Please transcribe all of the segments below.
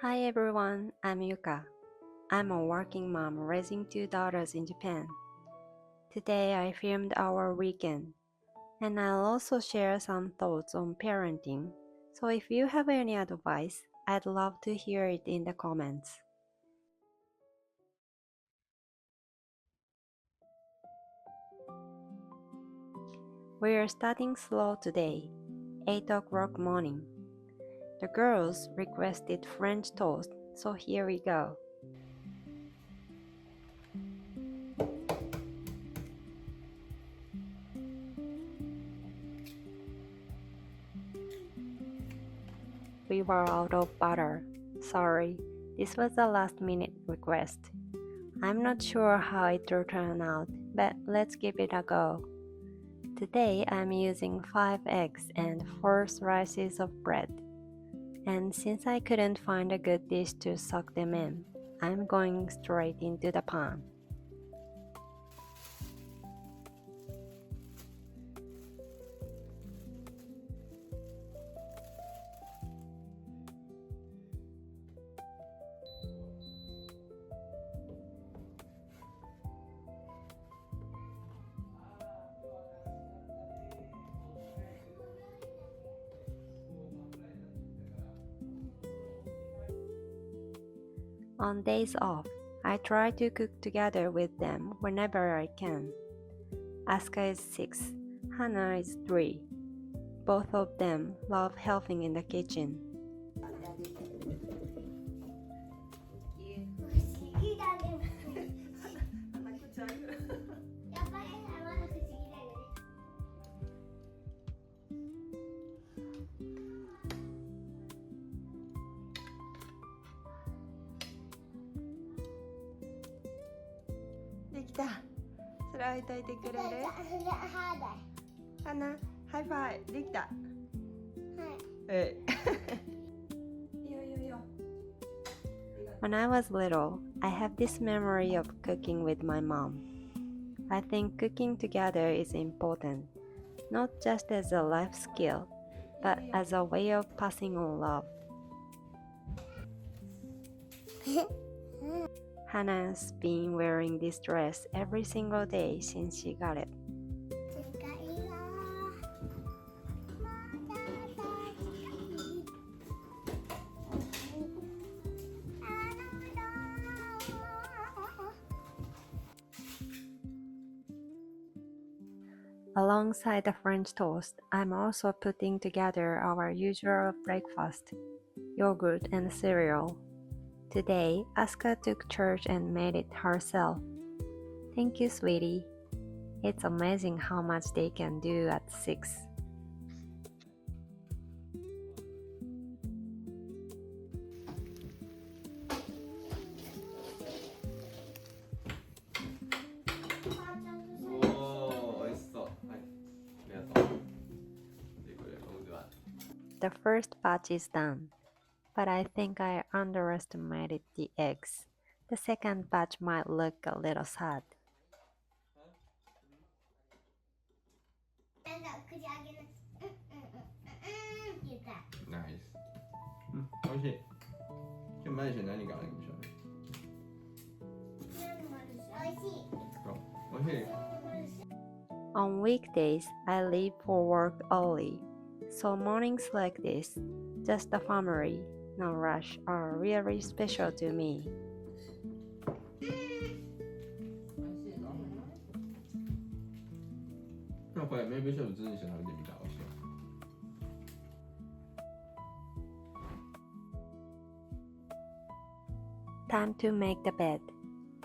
Hi everyone, I'm Yuka. I'm a working mom raising two daughters in Japan. Today I filmed our weekend, and I'll also share some thoughts on parenting. So if you have any advice, I'd love to hear it in the comments. We're starting slow today, 8 o'clock morning. The girls requested French toast, so here we go. We were out of butter. Sorry, this was a last minute request. I'm not sure how it will turn out, but let's give it a go. Today I'm using 5 eggs and 4 slices of bread. And since I couldn't find a good dish to soak them in, I'm going straight into the pan. On days off, I try to cook together with them whenever I can. Asuka is 6, Hannah is 3. Both of them love helping in the kitchen. When I was little, I have this memory of cooking with my mom. I think cooking together is important, not just as a life skill, but as a way of passing on love. Hannah's been wearing this dress every single day since she got it. Alongside the French toast, I'm also putting together our usual breakfast, yogurt and cereal. Today, Asuka took church and made it herself. Thank you, sweetie. It's amazing how much they can do at 6. The first batch is done, but I think I underestimated the eggs. The second batch might look a little sad. Nice. 美味しい。今日マジで何があるんでしょうね。美味しい。On weekdays, I leave for work early, so mornings like this, just the family, no rush, are really special to me. Time to make the bed.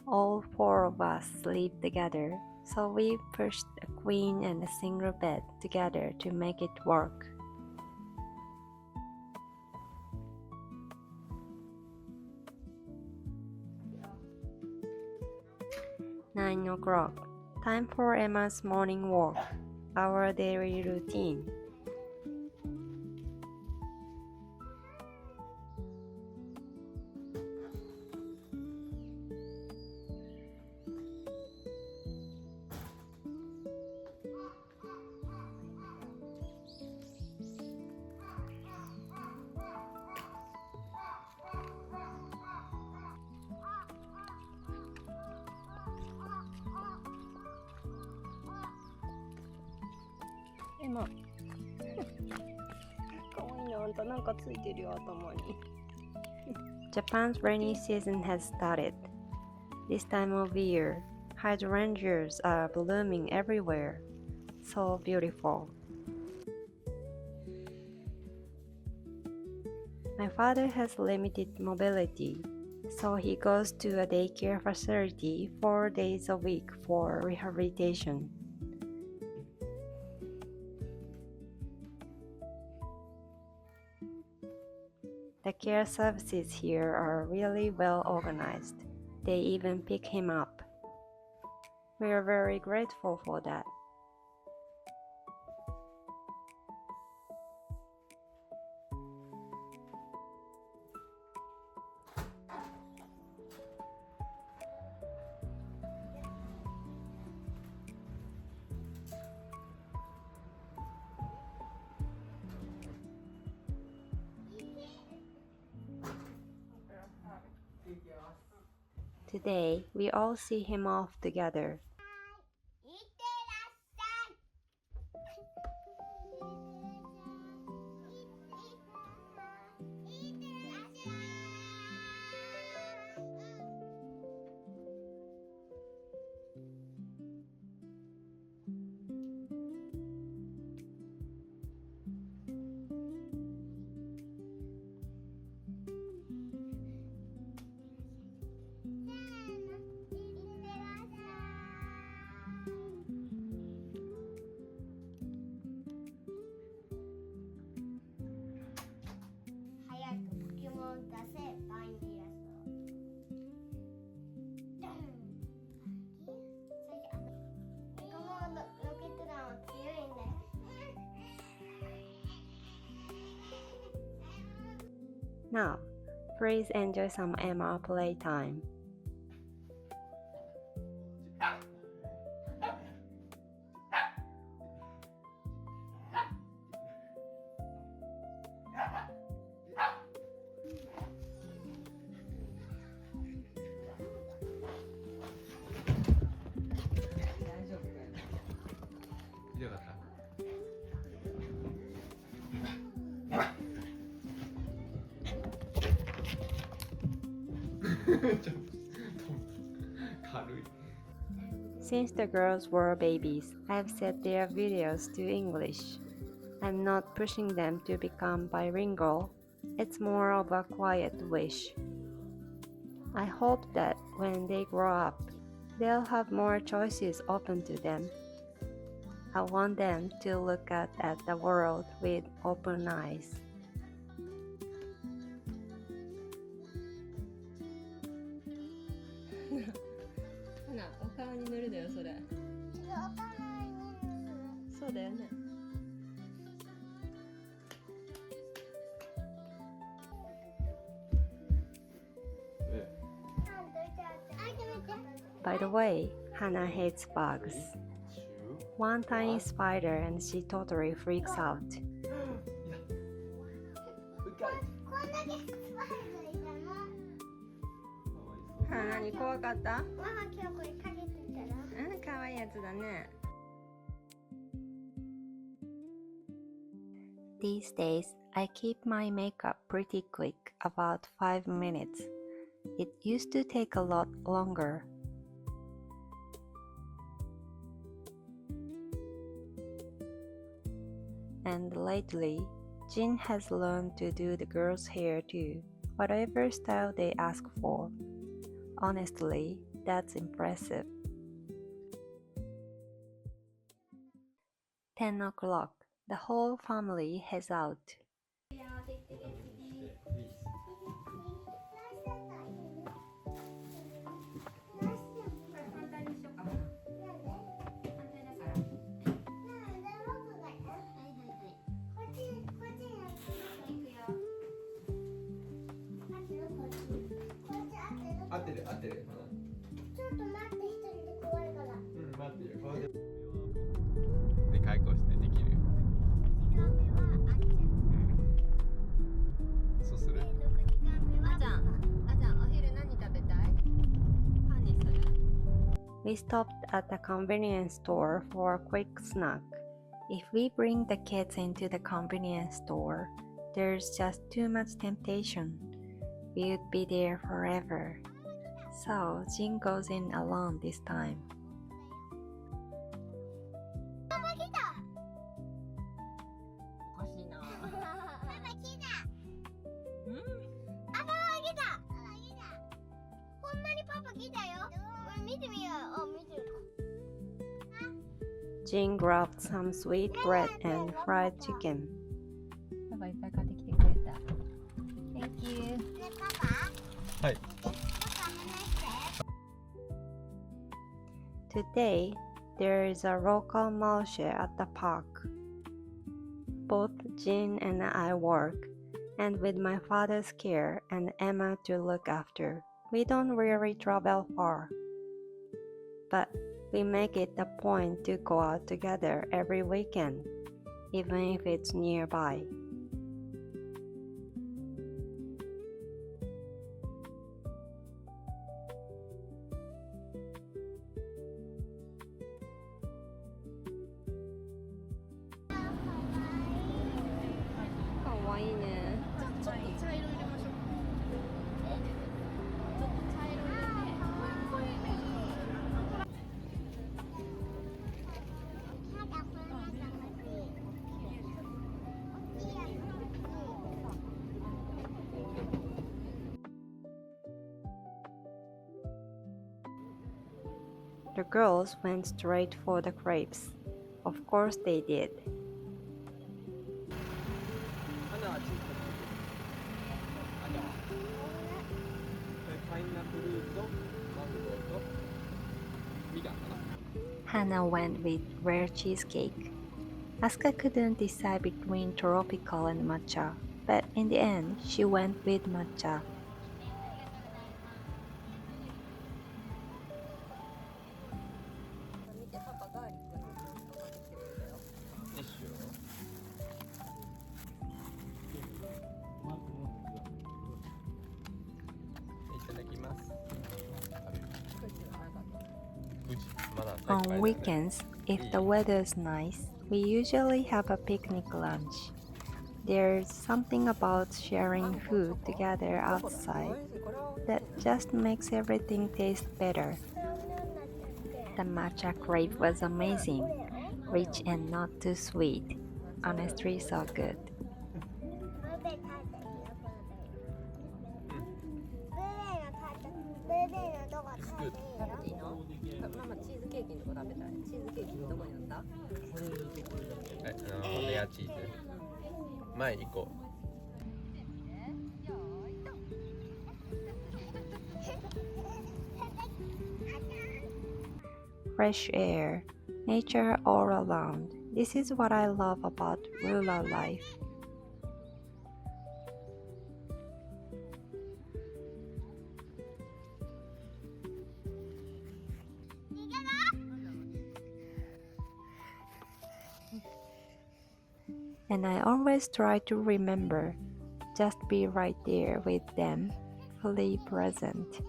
All 4 of us sleep together, so we pushed a queen and a single bed together to make it work. Nine o'clock. Time for Emma's morning walk, our daily routine. 今かわいいな、あんたなんかついてるよ、頭に。Japan's rainy season has started. This time of year, hydrangeas are blooming everywhere. So beautiful. My father has limited mobility, so he goes to a daycare facility 4 days a week for rehabilitation. The care services here are really well organized. They even pick him up. We are very grateful for that. Today, we all see him off together. Now, please enjoy some Emma playtime. Since the girls were babies, I've set their videos to English. I'm not pushing them to become bilingual. It's more of a quiet wish. I hope that when they grow up, they'll have more choices open to them. I want them to look at the world with open eyes. お顔に塗るだよ、それ。そうだよね。By the way, Hannah hates bugs. One tiny spider and she totally freaks out. 何怖かった？ママ今日これかけてたら？うん、かわいいやつだね。These days, I keep my makeup pretty quick, about 5 minutes. It used to take a lot longer. And lately, Jin has learned to do the girls' hair too, whatever style they ask for. Honestly, that's impressive. 10 o'clock. The whole family heads out. We stopped at a convenience store for a quick snack. If we bring the kids into the convenience store, there's just too much temptation. We would be there forever. So Jin goes in alone this time. Jin grabbed some sweet bread and fried chicken. パパいっぱい買ってきてくれた。Thank you. はい。 Today, there is a local marché at the park. Both Jin and I work, and with my father's care and Emma to look after, we don't really travel far. But we make it a point to go out together every weekend, even if it's nearby. The girls went straight for the crepes. Of course they did. Hannah went with rare cheesecake. Asuka couldn't decide between tropical and matcha, but in the end, she went with matcha. On weekends, if the weather's nice, we usually have a picnic lunch. There's something about sharing food together outside that just makes everything taste better. The matcha crepe was amazing, rich and not too sweet. Honestly, so good. Good. 食べていいの？ママチーズケーキのとこ食べたい。チーズケーキどこにあった？レアチーズ。前行こう。Fresh air, nature all around. This is what I love about rural life. And I always try to remember, just be right there with them, fully present.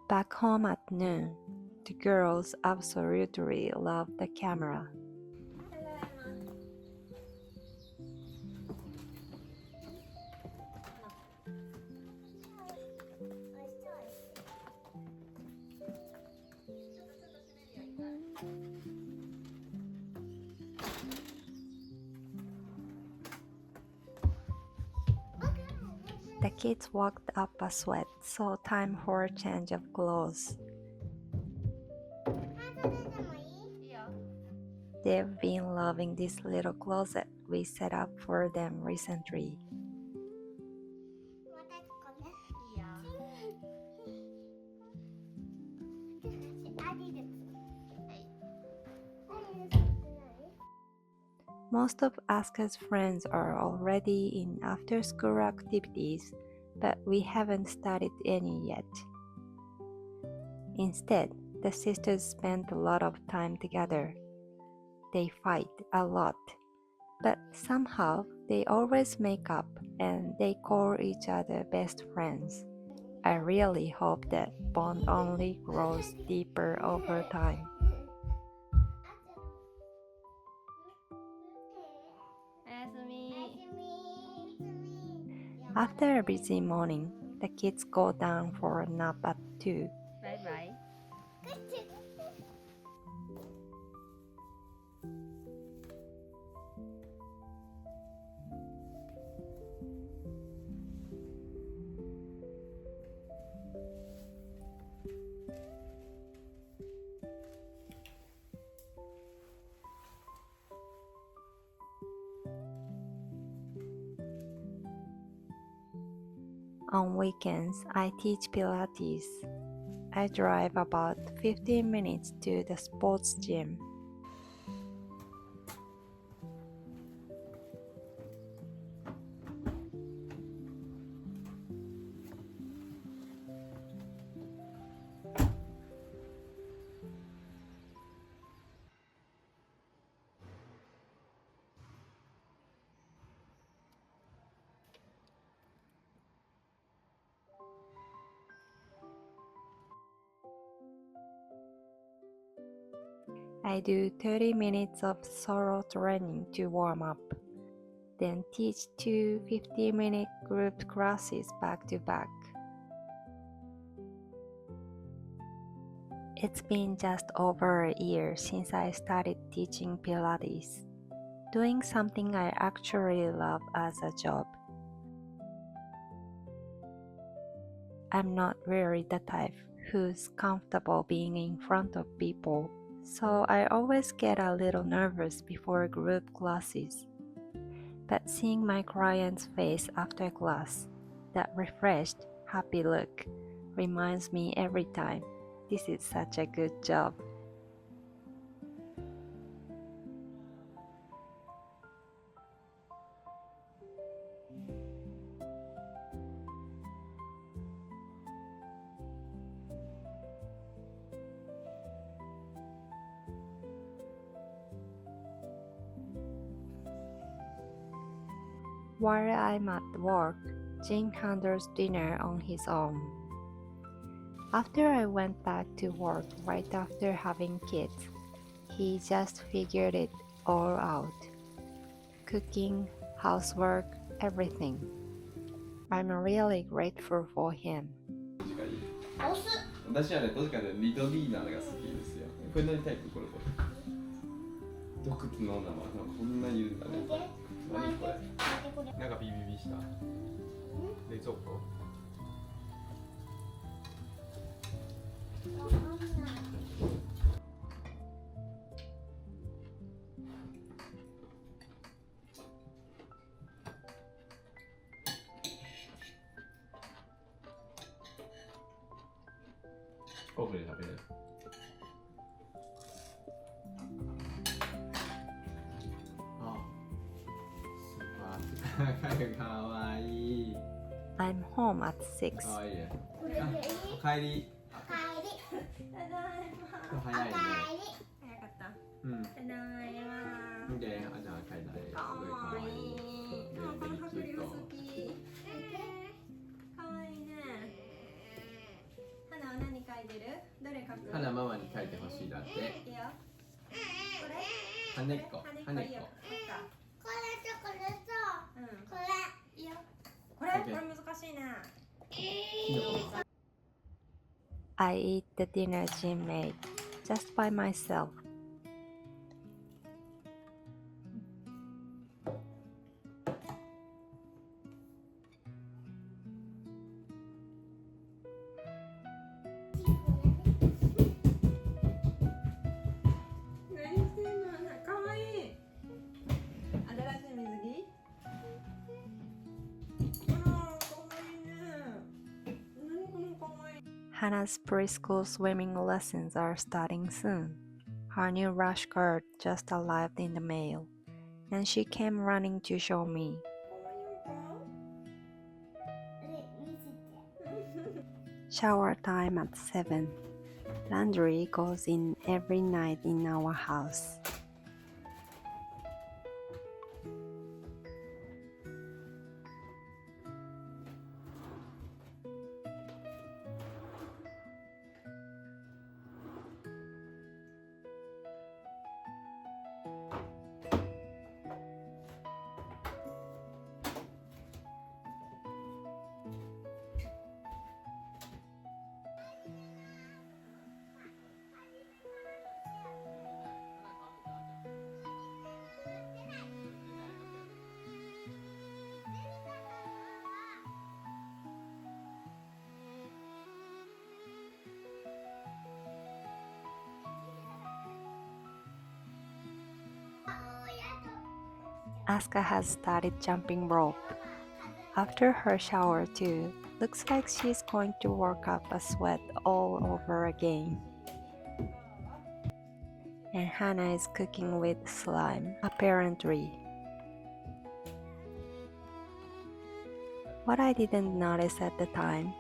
Back home at noon, the girls absolutely love the camera. The kids walked up a sweat, so time for a change of clothes. They've been loving this little closet we set up for them recently. Most of Asuka's friends are already in after-school activities, but we haven't started any yet. Instead, the sisters spend a lot of time together. They fight a lot, but somehow they always make up and they call each other best friends. I really hope that bond only grows deeper over time. おやすみ。 After a busy morning, the kids go down for a nap at 2. バイバイ。On weekends, I teach Pilates. I drive about 15 minutes to the sports gym. I do 30 minutes of solo training to warm up, then teach 2 50-minute group classes back to back. It's been just over a year since I started teaching Pilates, doing something I actually love as a job. I'm not really the type who's comfortable being in front of people, so I always get a little nervous before group classes. But seeing my client's face after class, that refreshed, happy look, reminds me every time, this is such a good job. While I'm at work, Jin handles dinner on his own. After I went back to work right after having kids, he just figured it all out. Cooking, housework, everything. I'm really grateful for him. 私はね、どっちかというとリトビーナーが好きですよ。これ何タイプ？これ。洞窟の女はこんなにいるんだね。何これ？なんかビビビした。冷蔵庫？フォークで食べる。あ、スーパー。かわいい。I'm home at 6. かわいいね。おかえり。早いね。早かった。うん。ただいま。で、じゃあ帰ったね。かわいい。この迫力好き。かわいいね。花は何描いてる？どれ描く？花ママに書いてほしいだって。いいよ。これ？羽根っこ。羽根っこ。うん。これ。いいよ。これ？これ難しいね。I eat the dinner Jim made, just by myself. Hannah's preschool swimming lessons are starting soon. Her new rash guard just arrived in the mail, and she came running to show me. Shower time at 7. Laundry goes in every night in our house. Asuka has started jumping rope. After her shower too, looks like she's going to work up a sweat all over again. And Hannah is cooking with slime, apparently. What I didn't notice at the time,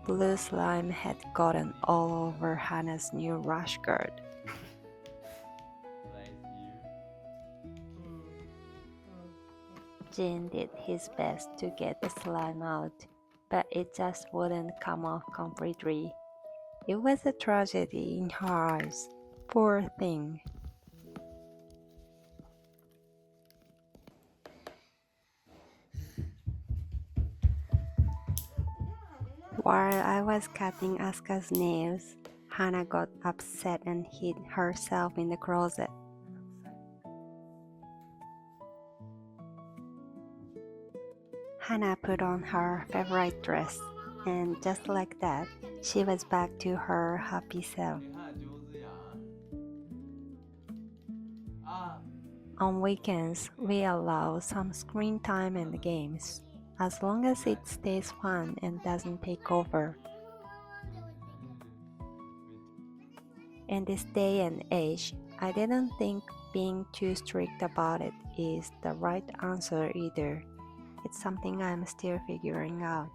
blue slime had gotten all over Hannah's new rash guard. Jin did his best to get the slime out, but it just wouldn't come off completely. It was a tragedy in her eyes. Poor thing. While I was cutting Asuka's nails, Hannah got upset and hid herself in the closet. Hannah put on her favorite dress, and just like that, she was back to her happy self. On weekends, we allow some screen time and games, as long as it stays fun and doesn't take over. In this day and age, I didn't think being too strict about it is the right answer either. It's something I'm still figuring out.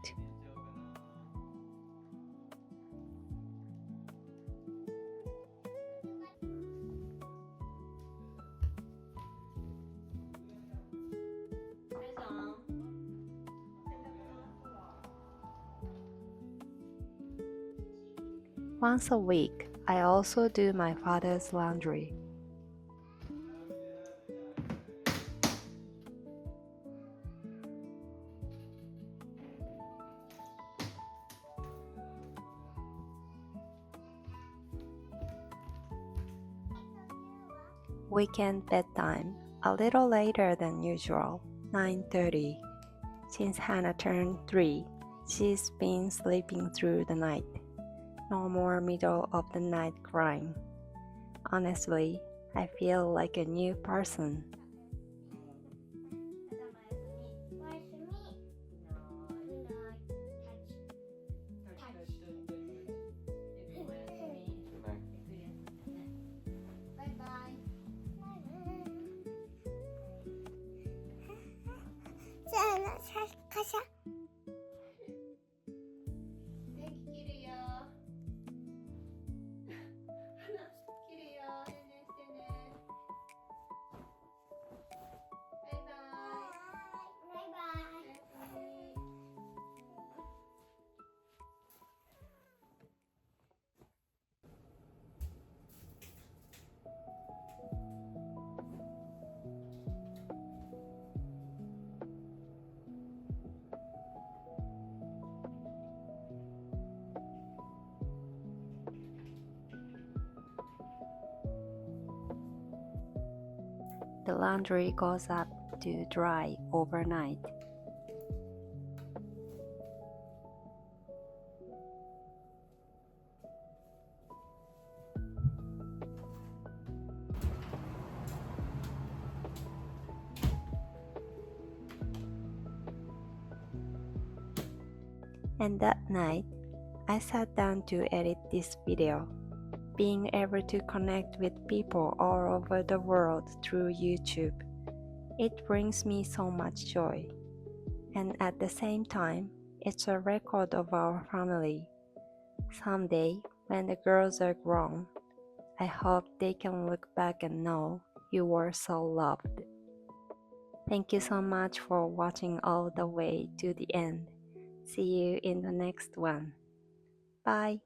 Once a week, I also do my father's laundry. Weekend bedtime, a little later than usual, 9:30. Since Hannah turned 3, she's been sleeping through the night. No more middle of the night crying. Honestly, I feel like a new person. The laundry goes up to dry overnight. And that night, I sat down to edit this video. Being able to connect with people all over the world through YouTube, it brings me so much joy. And at the same time, it's a record of our family. Someday, when the girls are grown. I hope they can look back and know you were so loved. Thank you so much for watching all the way to the end. See you in the next one. Bye.